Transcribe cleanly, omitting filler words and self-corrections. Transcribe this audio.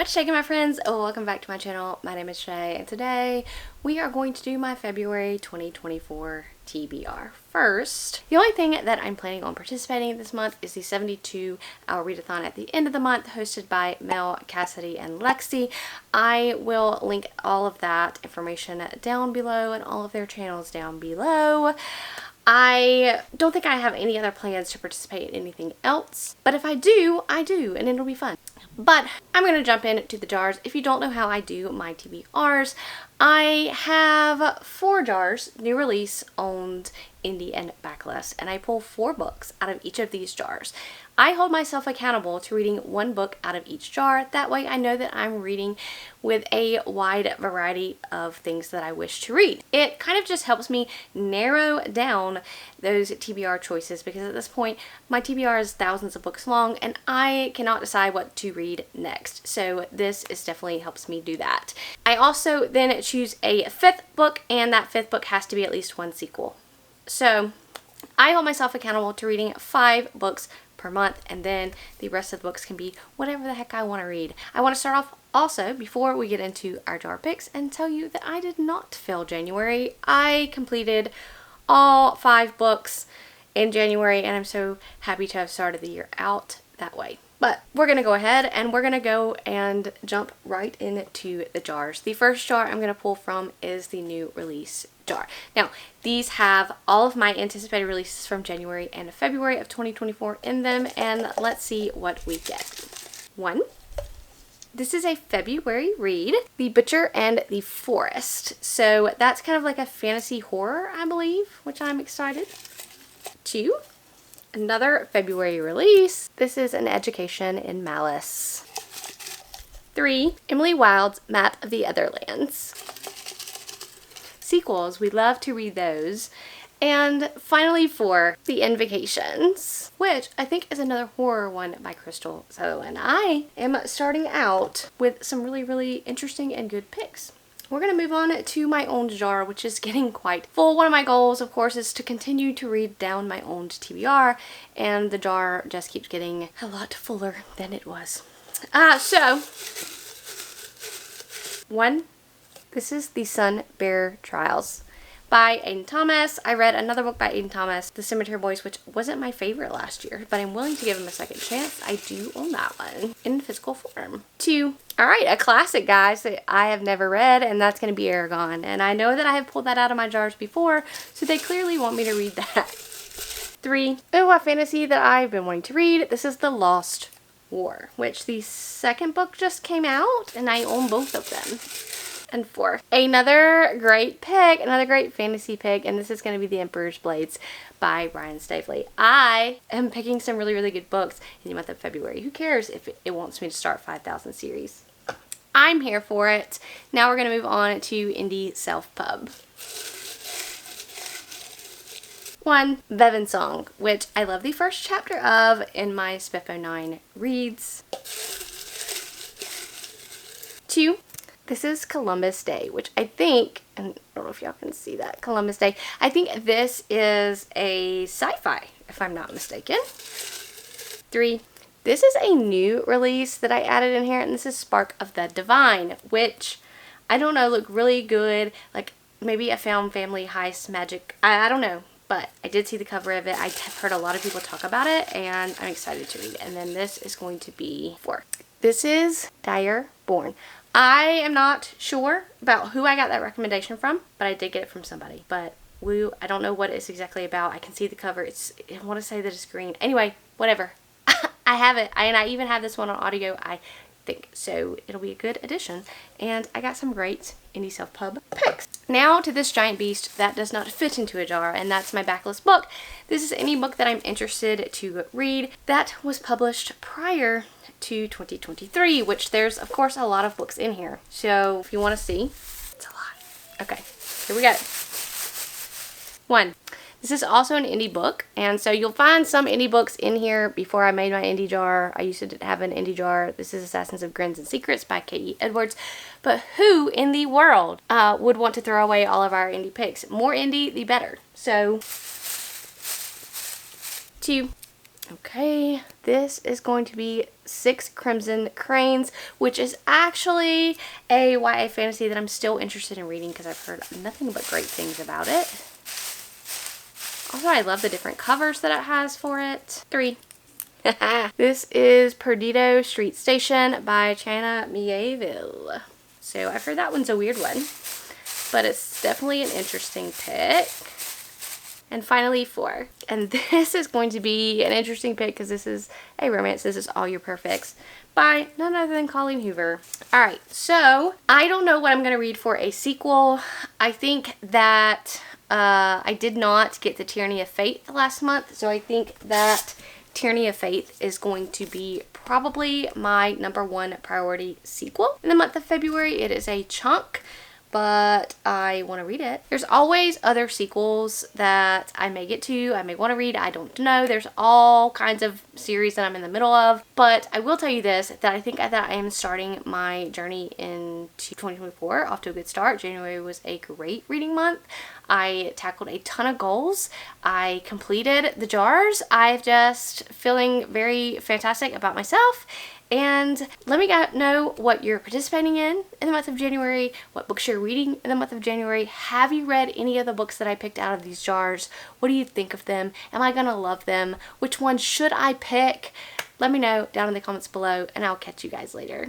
What's shaking, my friends? Oh, welcome back to my channel. My name is Shay, and today we are going to do my February 2024 TBR. First, the only thing that I'm planning on participating in this month is the 72-hour readathon at the end of the month, hosted by Mel, Cassidy, and Lexi. I will link all of that information down below and all of their channels down below. I don't think I have any other plans to participate in anything else, but if I do, I do, and it'll be fun. But I'm going to jump into the jars. If you don't know how I do my TBRs, I have 4 jars, new release, owned, indie, and backlist, and I pull 4 books out of each of these jars. I hold myself accountable to reading 1 book out of each jar. That way I know that I'm reading with a wide variety of things that I wish to read. It kind of just helps me narrow down those TBR choices, because at this point my TBR is thousands of books long and I cannot decide what to read next. So this is definitely helps me do that. I also then choose a 5th book, and that 5th book has to be at least 1 sequel. So I hold myself accountable to reading 5 books per month, and then the rest of the books can be whatever the heck I want to read. I want to start off also, before we get into our jar picks, and tell you that I did not fail January. I completed all 5 books in January, and I'm so happy to have started the year out that way. But we're going to go ahead and we're going to go and jump right into the jars. The first jar I'm going to pull from is the new release jar. Now, these have all of my anticipated releases from January and February of 2024 in them, and let's see what we get. 1. This is a February read, The Butcher and the Forest. So that's kind of like a fantasy horror, I believe, which I'm excited. 2. Another February release. This is An Education in Malice. 3. Emily Wilde's Map of the Otherlands. Sequels, we love to read those. And finally 4, The Invocations, which I think is another horror one by Crystal Sutherland. I am starting out with some really interesting and good picks. We're going to move on to my owned jar, which is getting quite full. One of my goals, of course, is to continue to read down my owned TBR, and the jar just keeps getting a lot fuller than it was. So, 1, this is The Sun Bearer Trials by Aiden Thomas. I read another book by Aiden Thomas, The Cemetery Boys, which wasn't my favorite last year, but I'm willing to give him a second chance. I do own that one in physical form. 2. Alright, a classic, guys, that I have never read, and that's going to be Aragon. And I know that I have pulled that out of my jars before, so they clearly want me to read that. 3. Oh, a fantasy that I've been wanting to read. This is The Lost War, which the 2nd book just came out, and I own both of them. And 4. Another great pick, another great fantasy pick, and this is going to be The Emperor's Blades by Ryan Stavely. I am picking some really good books in the month of February. Who cares if it wants me to start 5,000 series? I'm here for it. Now we're going to move on to Indie Self-Pub. 1. Bevan Song, which I love the first chapter of in my Spiffo 9 reads. 2. This is Columbus Day, which I think, and I don't know if y'all can see that, Columbus Day. I think this is a sci-fi, if I'm not mistaken. 3. This is a new release that I added in here, and this is Spark of the Divine, which, I don't know, look really good, like maybe a found family heist magic, I don't know, but I did see the cover of it. I have heard a lot of people talk about it, and I'm excited to read it. And then this is going to be 4. This is Dire Born. I am not sure about who I got that recommendation from, but I did get it from somebody. But I don't know what it's exactly about. I can see the cover. I want to say that it's green. Anyway, whatever. I have it. And I even have this one on audio, I think. So it'll be a good addition. And I got some great Indie Self-Pub picks. Now to this giant beast that does not fit into a jar, and that's my backlist book. This is any book that I'm interested to read that was published prior to 2023, which there's of course a lot of books in here. So if you want to see, it's a lot. Okay, here we go. 1. This is also an indie book, and so you'll find some indie books in here. Before I made my indie jar, I used to have an indie jar. This is Assassins of Grins and Secrets by K.E. Edwards. But who in the world would want to throw away all of our indie picks? More indie, the better. So, 2. Okay, this is going to be Six Crimson Cranes, which is actually a YA fantasy that I'm still interested in reading because I've heard nothing but great things about it. Also, I love the different covers that it has for it. 3. This is Perdido Street Station by Chana Mieville. So I've heard that one's a weird one, but it's definitely an interesting pick. And finally 4. And this is going to be an interesting pick because this is a romance. This is All Your Perfects by none other than Colleen Hoover. Alright, so I don't know what I'm going to read for a sequel. I think that I did not get the Tyranny of Fate last month, so I think that Tyranny of Fate is going to be probably my #1 priority sequel. In the month of February, it is a chunk, but I want to read it. There's always other sequels that I may get to, I may want to read, I don't know. There's all kinds of series that I'm in the middle of, but I will tell you this, that I think that I am starting my journey into 2024 off to a good start. January was a great reading month. I tackled a ton of goals. I completed the jars. I'm just feeling very fantastic about myself. And let me know what you're participating in the month of January, what books you're reading in the month of January. Have you read any of the books that I picked out of these jars? What do you think of them? Am I gonna love them? Which one should I pick? Let me know down in the comments below, and I'll catch you guys later.